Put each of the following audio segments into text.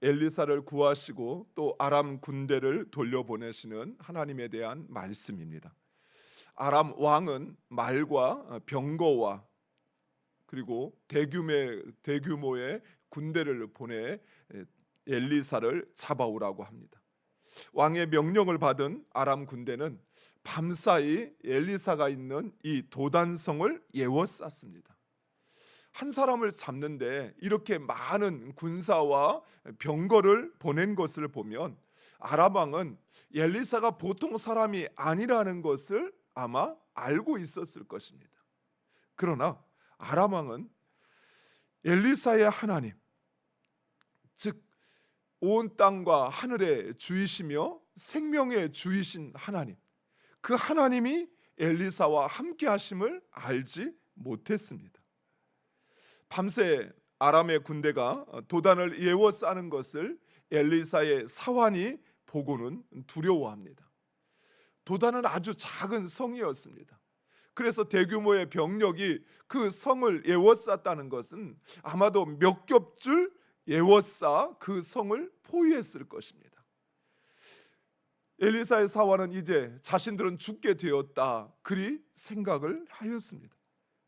엘리사를 구하시고 또 아람 군대를 돌려보내시는 하나님에 대한 말씀입니다. 아람 왕은 말과 병거와 그리고 대규모의 군대를 보내 엘리사를 잡아오라고 합니다. 왕의 명령을 받은 아람 군대는 밤사이 엘리사가 있는 이 도단성을 에워쌌습니다. 한 사람을 잡는데 이렇게 많은 군사와 병거를 보낸 것을 보면 아람 왕은 엘리사가 보통 사람이 아니라는 것을 아마 알고 있었을 것입니다. 그러나 아람 왕은 엘리사의 하나님, 즉 온 땅과 하늘의 주이시며 생명의 주이신 하나님, 그 하나님이 엘리사와 함께 하심을 알지 못했습니다. 밤새 아람의 군대가 도단을 에워싸는 것을 엘리사의 사환이 보고는 두려워합니다. 도단은 아주 작은 성이었습니다. 그래서 대규모의 병력이 그 성을 에워쌌다는 것은 아마도 몇 겹줄 에워싸 그 성을 포위했을 것입니다. 엘리사의 사환은 이제 자신들은 죽게 되었다 그리 생각을 하였습니다.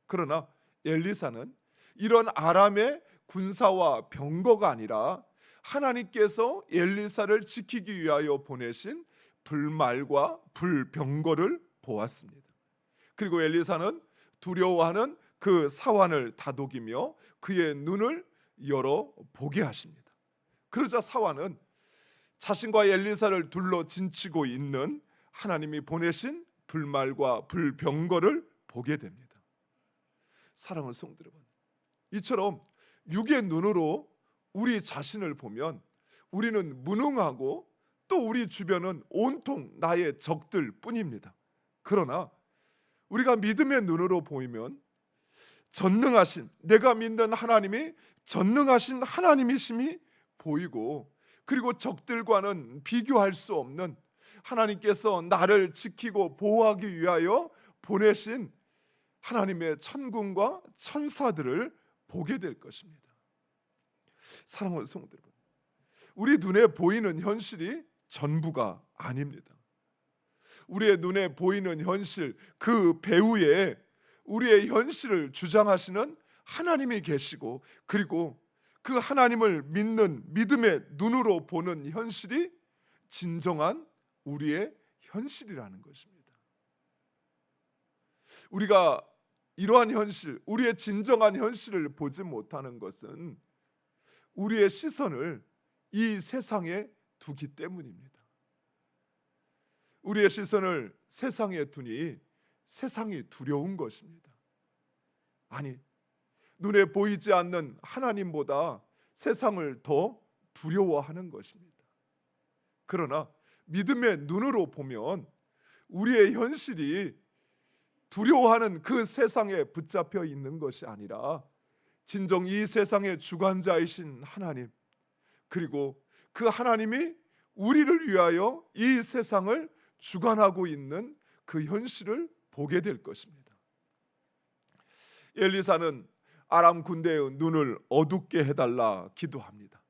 그러나 엘리사는 이런 아람의 군사와 병거가 아니라 하나님께서 엘리사를 지키기 위하여 보내신 불말과 불병거를 보았습니다. 그리고 엘리사는 두려워하는 그 사환을 다독이며 그의 눈을 열어 보게 하십니다. 그러자 사환은 자신과 엘리사를 둘러 진치고 있는 하나님이 보내신 불말과 불병거를 보게 됩니다. 사랑하는 성도 여러분, 이처럼 육의 눈으로 우리 자신을 보면 우리는 무능하고 또 우리 주변은 온통 나의 적들 뿐입니다. 그러나 우리가 믿음의 눈으로 보이면 전능하신, 내가 믿는 하나님이 전능하신 하나님이심이 보이고, 그리고 적들과는 비교할 수 없는 하나님께서 나를 지키고 보호하기 위하여 보내신 하나님의 천군과 천사들을 보게 될 것입니다. 사랑하는 성도 여러분, 우리 눈에 보이는 현실이 전부가 아닙니다. 우리의 눈에 보이는 현실, 그 배후에 우리의 현실을 주장하시는 하나님이 계시고, 그리고 그 하나님을 믿는 믿음의 눈으로 보는 현실이 진정한 우리의 현실이라는 것입니다. 우리가 이러한 현실, 우리의 진정한 현실을 보지 못하는 것은 우리의 시선을 이 세상에 두기 때문입니다. 우리의 시선을 세상에 두니 세상이 두려운 것입니다. 아니, 눈에 보이지 않는 하나님보다 세상을 더 두려워하는 것입니다. 그러나 믿음의 눈으로 보면 우리의 현실이 두려워하는 그 세상에 붙잡혀 있는 것이 아니라 진정 이 세상의 주관자이신 하나님, 그리고 그 하나님이 우리를 위하여 이 세상을 주관하고 있는 그 현실을 보게 될 것입니다. 엘리사는 아람 군대의 눈을 어둡게 해달라 기도합니다.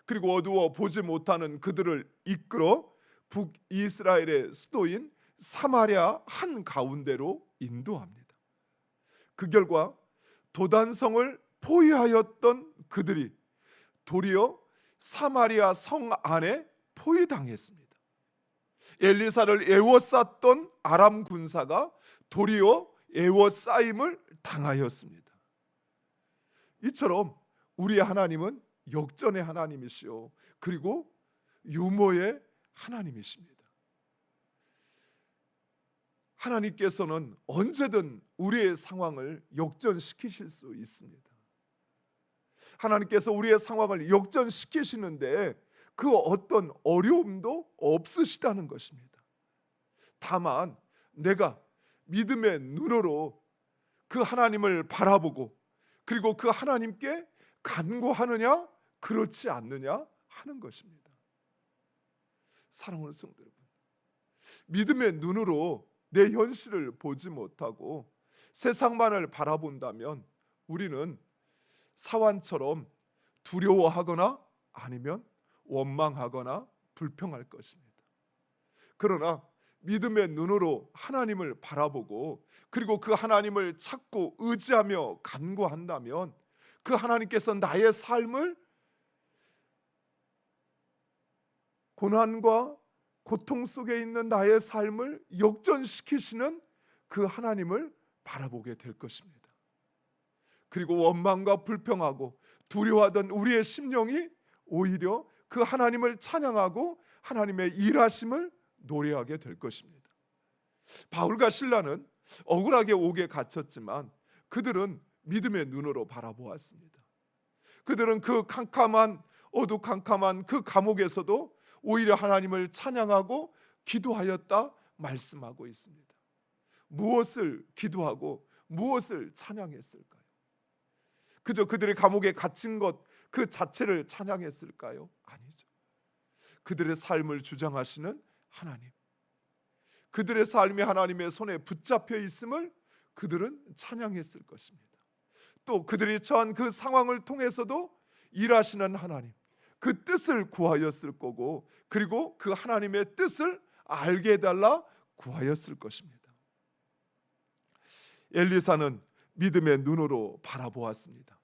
그리고 어두워 보지 못하는 그들을 이끌어 북이스라엘의 수도인 사마리아 한 가운데로 인도합니다. 그 결과 도단성을 포위하였던 그들이 도리어 사마리아 성 안에 포위당했습니다. 엘리사를 에워쌌던 아람 군사가 도리어 에워싸임을 당하였습니다. 이처럼 우리의 하나님은 역전의 하나님이시요, 그리고 유모의 하나님이십니다. 하나님께서는 언제든 우리의 상황을 역전시키실 수 있습니다. 하나님께서 우리의 상황을 역전시키시는데 그 어떤 어려움도 없으시다는 것입니다. 다만 내가 믿음의 눈으로 그 하나님을 바라보고 그리고 그 하나님께 간구하느냐 그렇지 않느냐 하는 것입니다. 사랑하는 성도 여러분, 믿음의 눈으로 내 현실을 보지 못하고 세상만을 바라본다면 우리는 사환처럼 두려워하거나 아니면 원망하거나 불평할 것입니다. 그러나 믿음의 눈으로 하나님을 바라보고 그리고 그 하나님을 찾고 의지하며 간구한다면 그 하나님께서 나의 삶을 고난과 고통 속에 있는 나의 삶을 역전시키시는 그 하나님을 바라보게 될 것입니다. 그리고 원망과 불평하고 두려워하던 우리의 심령이 오히려 그 하나님을 찬양하고 하나님의 일하심을 노래하게 될 것입니다. 바울과 실라는 억울하게 옥에 갇혔지만 그들은 믿음의 눈으로 바라보았습니다. 그들은 그 어두캄캄한 그 감옥에서도 오히려 하나님을 찬양하고 기도하였다 말씀하고 있습니다. 무엇을 기도하고 무엇을 찬양했을까요? 그저 그들의 감옥에 갇힌 것 그 자체를 찬양했을까요? 아니죠. 그들의 삶을 주장하시는 하나님, 그들의 삶이 하나님의 손에 붙잡혀 있음을 그들은 찬양했을 것입니다. 또 그들이 처한 그 상황을 통해서도 일하시는 하나님, 그 뜻을 구하였을 거고 그리고 그 하나님의 뜻을 알게 해달라 구하였을 것입니다. 엘리사는 믿음의 눈으로 바라보았습니다.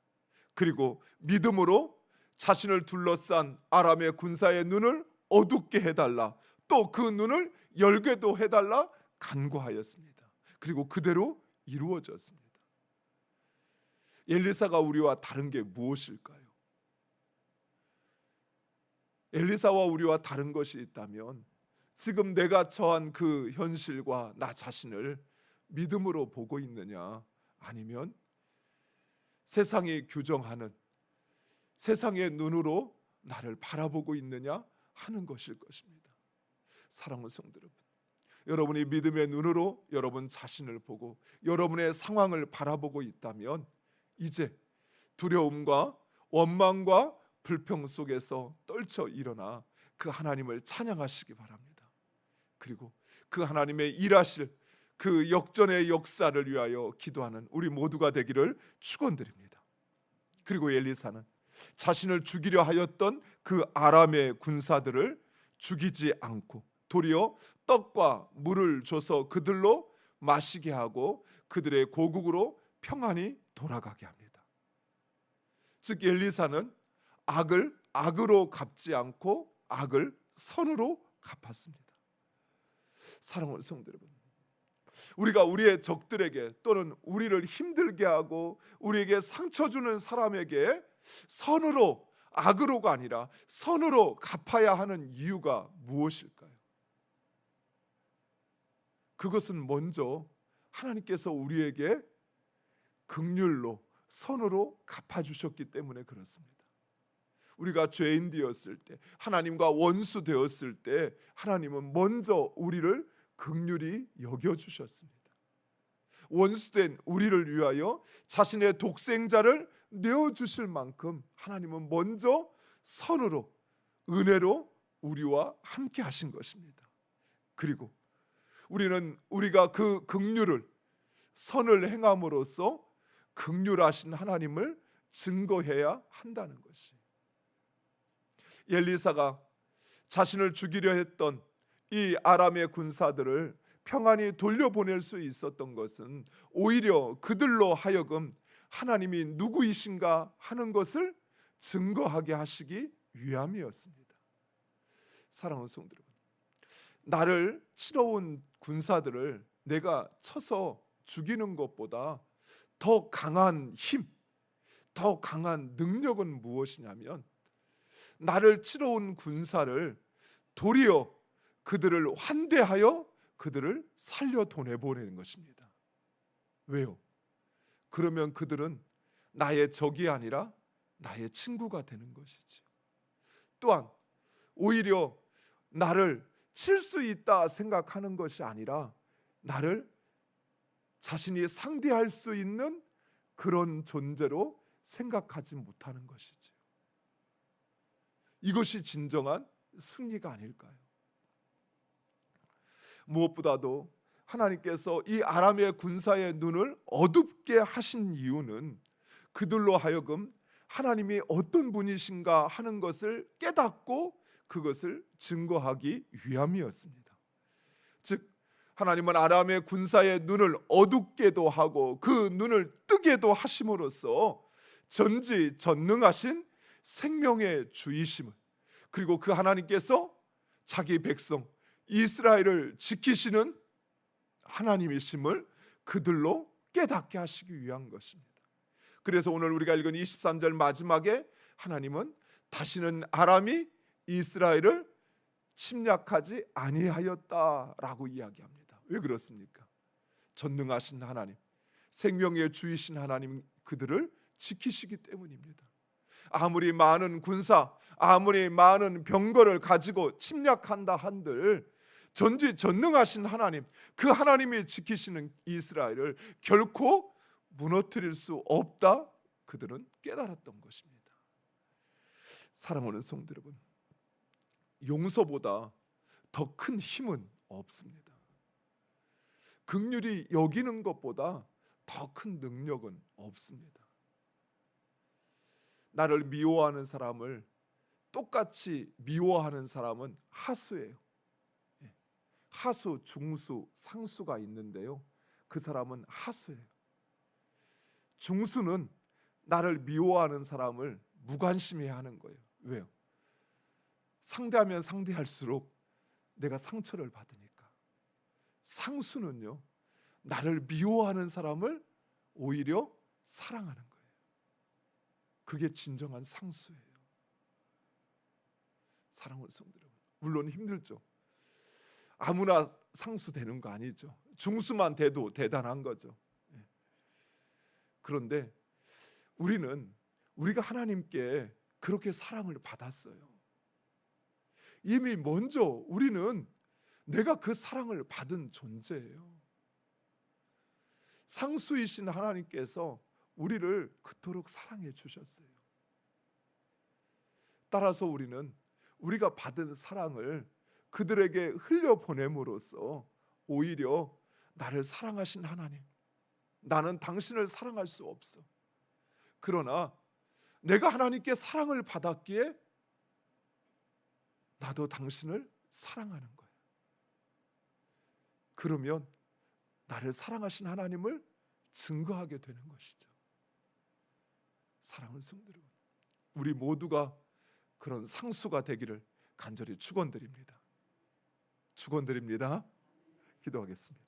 그리고 믿음으로 자신을 둘러싼 아람의 군사의 눈을 어둡게 해달라, 또 그 눈을 열게도 해달라 간구하였습니다. 그리고 그대로 이루어졌습니다. 엘리사가 우리와 다른 게 무엇일까요? 엘리사와 우리와 다른 것이 있다면 지금 내가 처한 그 현실과 나 자신을 믿음으로 보고 있느냐, 아니면 세상이 규정하는 세상의 눈으로 나를 바라보고 있느냐 하는 것일 것입니다. 사랑하는 성도 여러분, 여러분이 믿음의 눈으로 여러분 자신을 보고 여러분의 상황을 바라보고 있다면 이제 두려움과 원망과 불평 속에서 떨쳐 일어나 그 하나님을 찬양하시기 바랍니다. 그리고 그 하나님의 일하실 그 역전의 역사를 위하여 기도하는 우리 모두가 되기를 축원드립니다. 그리고 엘리사는 자신을 죽이려 하였던 그 아람의 군사들을 죽이지 않고 도리어 떡과 물을 줘서 그들로 마시게 하고 그들의 고국으로 평안히 돌아가게 합니다. 즉 엘리사는 악을 악으로 갚지 않고 악을 선으로 갚았습니다. 사랑하는 성도 여러분, 우리가 우리의 적들에게 또는 우리를 힘들게 하고 우리에게 상처 주는 사람에게 선으로, 악으로가 아니라 선으로 갚아야 하는 이유가 무엇일까요? 그것은 먼저 하나님께서 우리에게 긍휼로 선으로 갚아주셨기 때문에 그렇습니다. 우리가 죄인 되었을 때, 하나님과 원수 되었을 때 하나님은 먼저 우리를 긍휼히 여겨주셨습니다. 원수된 우리를 위하여 자신의 독생자를 내어주실 만큼 하나님은 먼저 선으로, 은혜로 우리와 함께 하신 것입니다. 그리고 우리는 우리가 그 긍휼을, 선을 행함으로써 긍휼하신 하나님을 증거해야 한다는 것이, 엘리사가 자신을 죽이려 했던 이 아람의 군사들을 평안히 돌려보낼 수 있었던 것은 오히려 그들로 하여금 하나님이 누구이신가 하는 것을 증거하게 하시기 위함이었습니다. 사랑하는 성도 여러분, 나를 치러온 군사들을 내가 쳐서 죽이는 것보다 더 강한 힘, 더 강한 능력은 무엇이냐면 나를 치러온 군사를 도리어 그들을 환대하여 그들을 살려 보내보내는 것입니다. 왜요? 그러면 그들은 나의 적이 아니라 나의 친구가 되는 것이죠. 또한 오히려 나를 칠 수 있다 생각하는 것이 아니라 나를 자신이 상대할 수 있는 그런 존재로 생각하지 못하는 것이죠. 이것이 진정한 승리가 아닐까요? 무엇보다도 하나님께서 이 아람의 군사의 눈을 어둡게 하신 이유는 그들로 하여금 하나님이 어떤 분이신가 하는 것을 깨닫고 그것을 증거하기 위함이었습니다. 즉 하나님은 아람의 군사의 눈을 어둡게도 하고 그 눈을 뜨게도 하심으로써 전지전능하신 생명의 주이심을, 그리고 그 하나님께서 자기 백성 이스라엘을 지키시는 하나님이심을 그들로 깨닫게 하시기 위한 것입니다. 그래서 오늘 우리가 읽은 23절 마지막에 하나님은 다시는 아람이 이스라엘을 침략하지 아니하였다라고 이야기합니다. 왜 그렇습니까? 전능하신 하나님, 생명의 주이신 하나님 그들을 지키시기 때문입니다. 아무리 많은 군사, 아무리 많은 병거를 가지고 침략한다 한들 전지전능하신 하나님, 그 하나님이 지키시는 이스라엘을 결코 무너뜨릴 수 없다, 그들은 깨달았던 것입니다. 사랑하는 성도 여러분, 용서보다 더 큰 힘은 없습니다. 긍휼히 여기는 것보다 더 큰 능력은 없습니다. 나를 미워하는 사람을 똑같이 미워하는 사람은 하수예요. 하수, 중수, 상수가 있는데요, 그 사람은 하수예요. 중수는 나를 미워하는 사람을 무관심해하는 거예요. 왜요? 상대하면 상대할수록 내가 상처를 받으니까. 상수는요, 나를 미워하는 사람을 오히려 사랑하는 거예요. 그게 진정한 상수예요. 사랑하는 성도 여러분, 물론 힘들죠. 아무나 상수 되는 거 아니죠. 중수만 돼도 대단한 거죠. 그런데 우리가 하나님께 그렇게 사랑을 받았어요. 이미 먼저 우리는 내가 그 사랑을 받은 존재예요. 상수이신 하나님께서 우리를 그토록 사랑해 주셨어요. 따라서 우리는 우리가 받은 사랑을 그들에게 흘려보냄으로써 오히려 나를 사랑하신 하나님, 나는 당신을 사랑할 수 없어. 그러나 내가 하나님께 사랑을 받았기에 나도 당신을 사랑하는 거예요. 그러면 나를 사랑하신 하나님을 증거하게 되는 것이죠. 사랑하는 성도 여러분, 우리 모두가 그런 상수가 되기를 간절히 축원드립니다. 축원드립니다. 기도하겠습니다.